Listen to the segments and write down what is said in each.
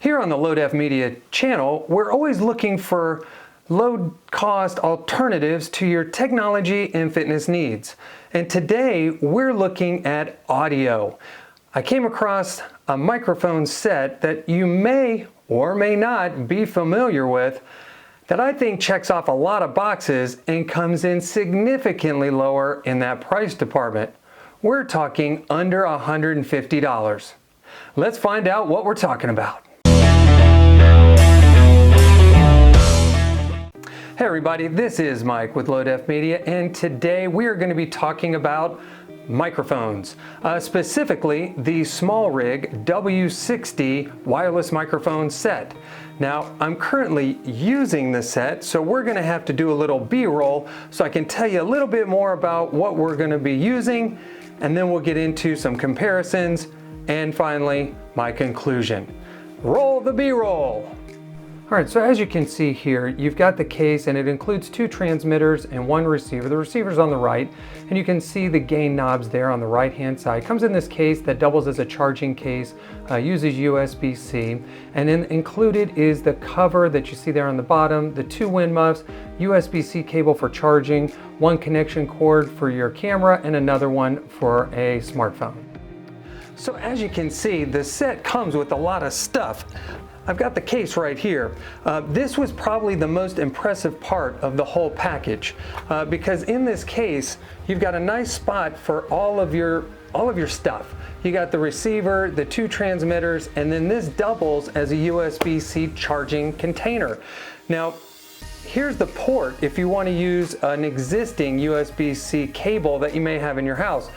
Here on the Low-Def Media channel, we're always looking for low-cost alternatives to your technology and fitness needs. And today, we're looking at audio. I came across a microphone set that you may or may not be familiar with that I think checks off a lot of boxes and comes in significantly lower in that price department. We're talking under $150. Let's find out what we're talking about. Hey everybody, this is Mike with Low-Def Media, and today we are going to be talking about microphones, specifically the SmallRig W-60 wireless microphone set. Now, I'm currently using the set, so we're going to have to do a little B-roll so I can tell you a little bit more about what we're going to be using, and then we'll get into some comparisons, and finally, my conclusion. Roll the B-roll! All right, so as you can see here, you've got the case and it includes two transmitters and one receiver. The receiver's on the right, and you can see the gain knobs there on the right-hand side. It comes in this case that doubles as a charging case, uses USB-C, and then included is the cover that you see there on the bottom, the two wind muffs, USB-C cable for charging, one connection cord for your camera, and another one for a smartphone. So as you can see, the set comes with a lot of stuff. I've got the case right here. This was probably the most impressive part of the whole package because in this case, you've got a nice spot for all of your stuff. You got the receiver, the two transmitters, and then this doubles as a USB-C charging container. Now, here's the port if you want to use an existing USB-C cable that you may have in your house.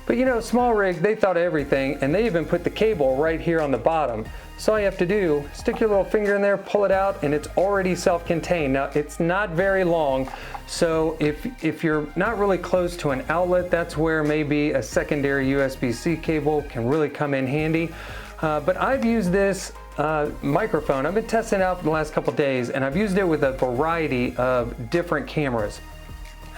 But you know, SmallRig, they thought of everything, and they even put the cable right here on the bottom. So all you have to do, stick your little finger in there, pull it out, and it's already self-contained. Now, it's not very long, so if you're not really close to an outlet, that's where maybe a secondary USB-C cable can really come in handy. But I've used this microphone, I've been testing it out for the last couple days, and I've used it with a variety of different cameras.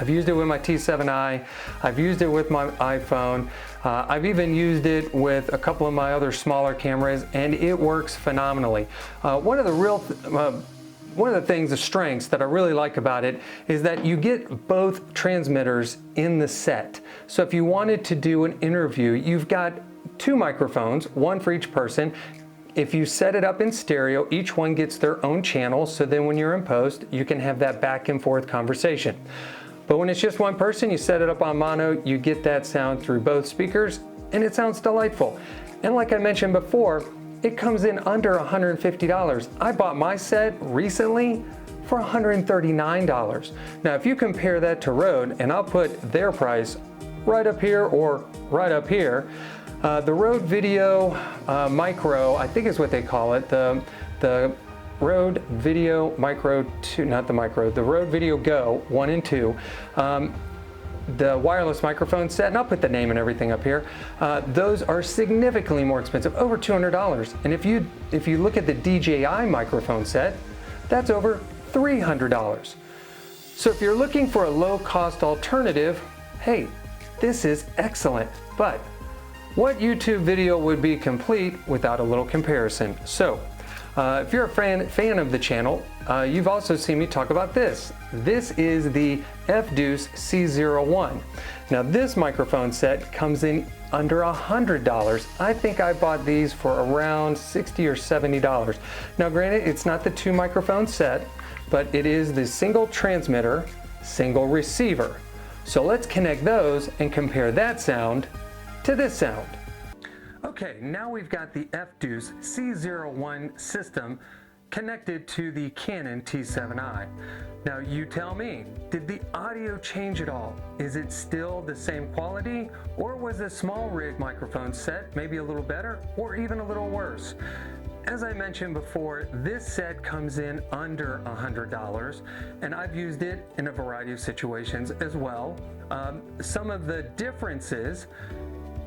I've used it with my T7i, I've used it with my iPhone, I've even used it with a couple of my other smaller cameras, and it works phenomenally. One of the things, the strengths that I really like about it is that you get both transmitters in the set. So if you wanted to do an interview, you've got two microphones, one for each person. If you set it up in stereo, each one gets their own channel, so then when you're in post, you can have that back and forth conversation. But when it's just one person, you set it up on mono, you get that sound through both speakers, and it sounds delightful. And like I mentioned before, it comes in under $150. I bought my set recently for $139. Now, if you compare that to Rode, and I'll put their price right up here or right up here, the Rode Video Micro, I think is what they call it, the Rode Video Micro 2, not the Micro, the Rode Video Go 1 and 2, the wireless microphone set, and I'll put the name and everything up here, those are significantly more expensive, over $200. And if you look at the DJI microphone set, that's over $300. So if you're looking for a low-cost alternative, hey, this is excellent. But what YouTube video would be complete without a little comparison? So, if you're a fan of the channel, you've also seen me talk about this. This is the F-Deuce C01. Now this microphone set comes in under $100. I think I bought these for around $60 or $70. Now granted, it's not the two microphone set, but it is the single transmitter, single receiver. So let's connect those and compare that sound to this sound. Okay, now we've got the F-Deuce C01 system connected to the Canon T7i. Now you tell me, did the audio change at all? Is it still the same quality, or was the SmallRig microphone set maybe a little better or even a little worse? As I mentioned before, this set comes in under $100, and I've used it in a variety of situations as well. Some of the differences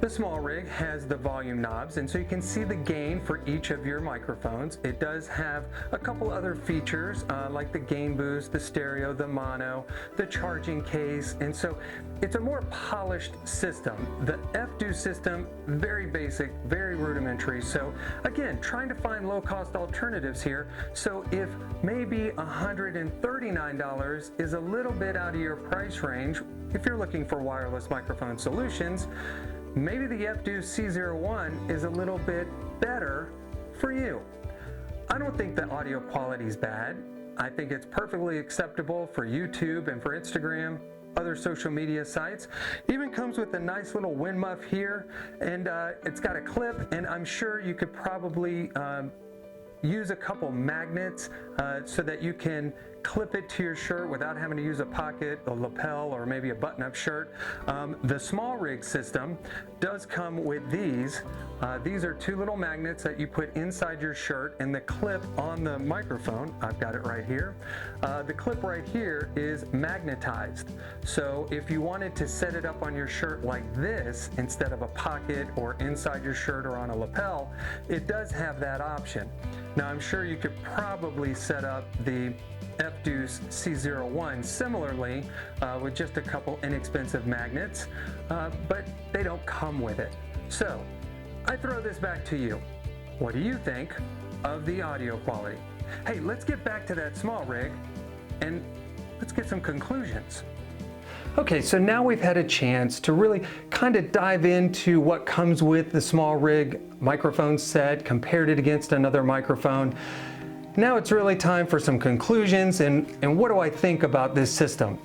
The SmallRig has the volume knobs, and so you can see the gain for each of your microphones. It does have a couple other features like the gain boost, the stereo, the mono, the charging case, and so it's a more polished system. The FDO system, very basic, very rudimentary. So again, trying to find low-cost alternatives here. So if maybe $139 is a little bit out of your price range, if you're looking for wireless microphone solutions, maybe the FDO C01 is a little bit better for you. I don't think the audio quality is bad. I think it's perfectly acceptable for YouTube and for Instagram, other social media sites. Even comes with a nice little wind muff here, and it's got a clip, and I'm sure you could probably use a couple magnets so that you can clip it to your shirt without having to use a pocket, a lapel, or maybe a button-up shirt. The SmallRig system does come with these. These are two little magnets that you put inside your shirt, and the clip on the microphone, I've got it right here, the clip right here is magnetized. So if you wanted to set it up on your shirt like this instead of a pocket or inside your shirt or on a lapel, it does have that option. Now I'm sure you could probably set up the FDO C01 similarly with just a couple inexpensive magnets, but they don't come with it. So I throw this back to you. What do you think of the audio quality? Hey, let's get back to that SmallRig and let's get some conclusions. Okay, so now we've had a chance to really kind of dive into what comes with the SmallRig microphone set, compared it against another microphone. Now it's really time for some conclusions and what do I think about this system?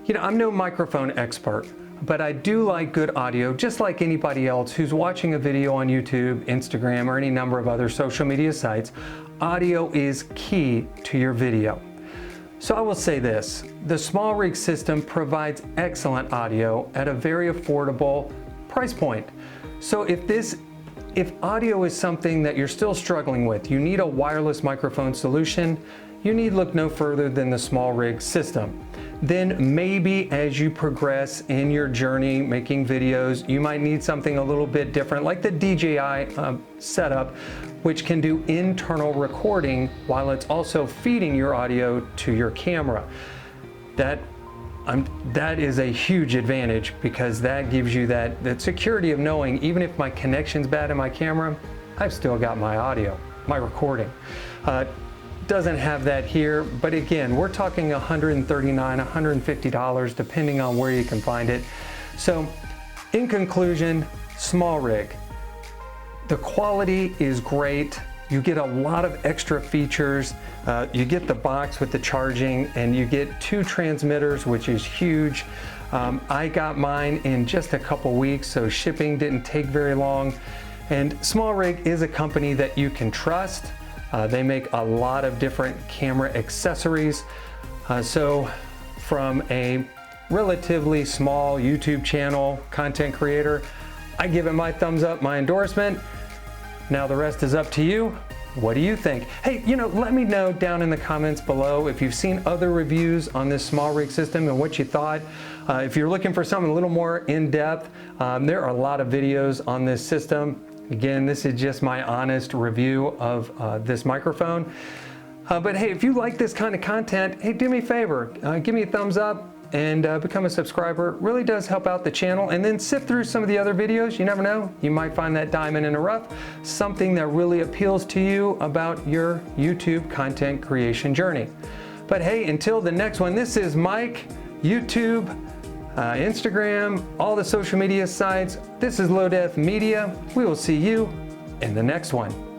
You know, I'm no microphone expert, but I do like good audio, just like anybody else who's watching a video on YouTube, Instagram, or any number of other social media sites. Audio is key to your video. So I will say this, the SmallRig system provides excellent audio at a very affordable price point. So if audio is something that you're still struggling with, you need a wireless microphone solution, you need look no further than the SmallRig system. Then maybe as you progress in your journey making videos, you might need something a little bit different, like the DJI setup, which can do internal recording while it's also feeding your audio to your camera. That is a huge advantage because that gives you that security of knowing even if my connection's bad in my camera, I've still got my audio, my recording. Doesn't have that here, but again, we're talking $139, $150 depending on where you can find it. So in conclusion, SmallRig. The quality is great. You get a lot of extra features. You get the box with the charging and you get 2 transmitters, which is huge. I got mine in just a couple weeks, so shipping didn't take very long. And SmallRig is a company that you can trust. They make a lot of different camera accessories. So from a relatively small YouTube channel content creator, I give it my thumbs up, my endorsement. Now the rest is up to you. What do you think? Hey, let me know down in the comments below if you've seen other reviews on this SmallRig system and what you thought. If you're looking for something a little more in-depth, there are a lot of videos on this system. Again, this is just my honest review of this microphone. But hey, if you like this kind of content, hey, do me a favor, give me a thumbs up and become a subscriber. It really does help out the channel. And then sift through some of the other videos. You never know, you might find that diamond in the rough, something that really appeals to you about your YouTube content creation journey. But hey, until the next one, this is Mike, YouTube, Instagram, all the social media sites. This is Low Def Media. We will see you in the next one.